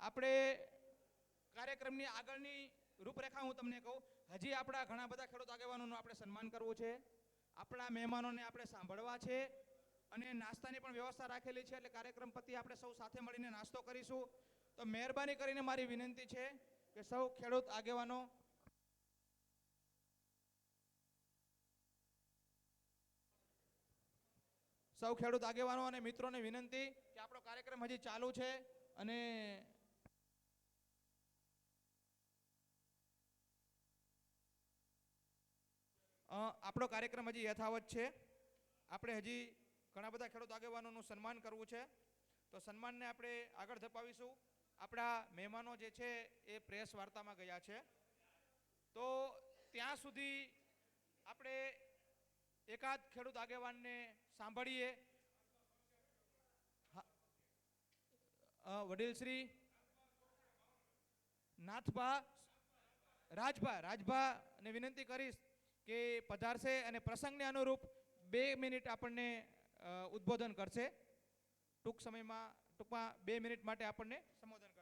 આપણે કાર્યક્રમની આગળની રૂપરેખા હું તમને કહું. હજી આપણા ઘણા બધા ખેડૂત આગેવાનોનું આપણે સન્માન કરવું છે, આપણા મહેમાનોને આપણે સાંભળવા છે અને નાસ્તાની પણ વ્યવસ્થા રાખેલી છે. એટલે કાર્યક્રમ પતિ આપણે સૌ સાથે મળીને નાસ્તો કરીશું. તો મહેરબાની કરીને મારી વિનંતી છે કે સૌ ખેડૂત આગેવાનો અને મિત્રોને વિનંતી કે આપણો કાર્યક્રમ હજી ચાલુ છે અને આપણો કાર્યક્રમ હજી યથાવત છે. આપણે હજી ઘણા બધા ખેડૂત આગેવાનોનું સન્માન કરવું છે. તો સન્માનને આપણે આગળ ધપાવીશું. આપણા મહેમાનો જે છે એ પ્રેસ વાર્તામાં ગયા છે, તો ત્યાં સુધી આપણે એકાદ ખેડૂત આગેવાનને સાંભળીએ. વડીલ શ્રી નાથભા રાજભાને વિનંતી કરીશ કે પધારશે અને પ્રસંગને અનુરૂપ 2 મિનિટ આપણને ઉદ્બોધન કરશે. ટૂંકમાં 2 મિનિટ માટે આપણને સંબોધન કરશે.